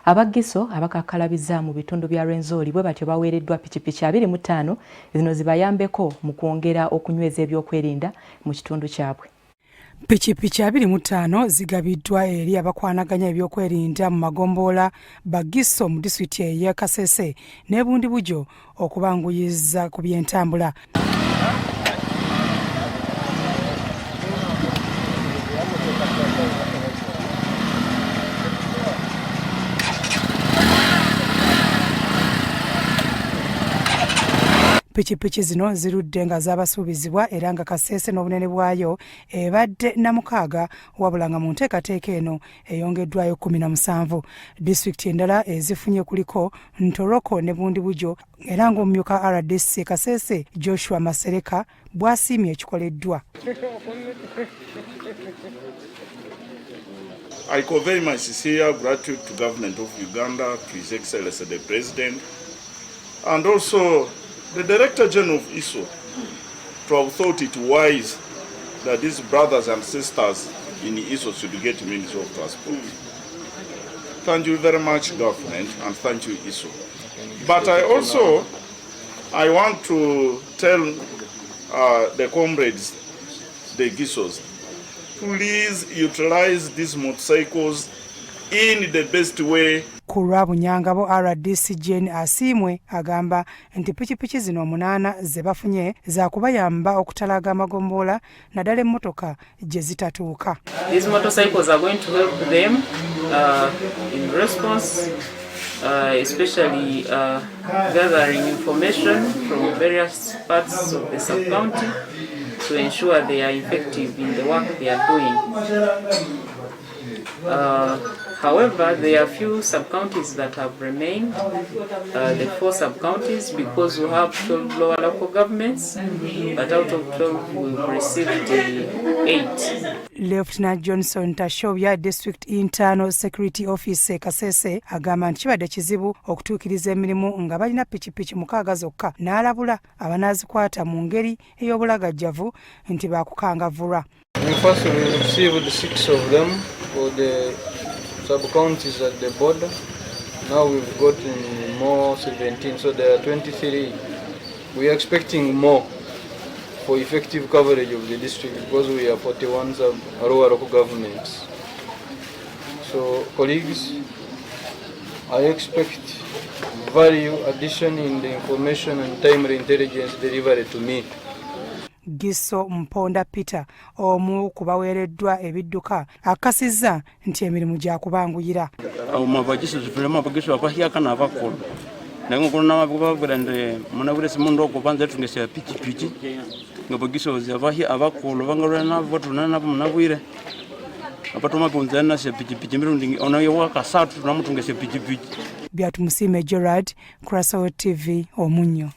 Aba GISO abakakalabiza mu bitundu bya RWENZORI bwe batyo baweereddwa pikipiki 25 zino zibayambeko mu kwongera okunyweza ebyokwerinda mu kitundu kyabwe. Pikipiki 25 zigabiddwa eri abakwanaganya ebyokwerinda mu magomboola ba GISO mu disitulikiti ya Kasese ne Bundi Bujo okubanguyiza ku by'entambula. Pikipiki zino zirudde nga zaabasuubizibwa era nga Kasese n'obunene bwayo ebadde na 6 wabula nga mu nteekateeka eno eyongeddwayo 17. Disitulikiti endala ezifunye kuliko Ntoroko ne Bundi Bujo era ng'omumyuka RDC Kasese Joshua Masereka bw'asiimye ekikoleddwa. I convey my sincere gratitude to Government of Uganda, to His Excellency the President, and also the Director General of ISO to have thought it wise that these brothers and sisters in ISO should get means of transport. Thank you very much, Government, and thank you, ISO. But I want to tell the comrades, the GISOs, please utilize these motorcycles in the best way. Kulwa Bunyangabo RDC Jane Asimwe agamba nti pikipiki zino 8 ze bafunye za kubayamba okutalaga amagomboola naddala emmotoka gye zitatuuka. These motorcycles are going to help them in response, especially gathering information from various parts of the sub-county to ensure they are effective in the work they are doing. However, there are few sub-counties that have remained, the 4 sub-counties, because we have 12 lower local governments, but out of 12 we've received 8. Lieutenant Johnson Tashobya, District Internal Security Office Kasese, agamba nti kibadde kizibu okutuukiriza emirimu nga balina pikipiki 6 zokka n'alabula abanaazikwata mu ngeri ey'obulagajjavu nti baakukangavvulwa. First, we received 6 of them for the sub-counties at the border. Now we've gotten more 17, so there are 23. We are expecting more for effective coverage of the district because we are 41 local governments. So, colleagues, I expect value addition in the information and timely intelligence delivery to me. GISO Mponda Peter omu ku baweereddwa ebidduka akasizza nti emirimu gya kubanguyira. Amabagiso zifulema abagiso abahyaka n'abakulu nange kuna abagubabira nde munabure simundo okubanza tungese pikipiki ngabagiso z'abahya abakulu bangalwa nabo tunana munabwire abatoma kunzana se pikipiki mirundi onayo wakasatu namutungese pikipiki. Byatumusime Gerard, Krasawo TV, Omunyo.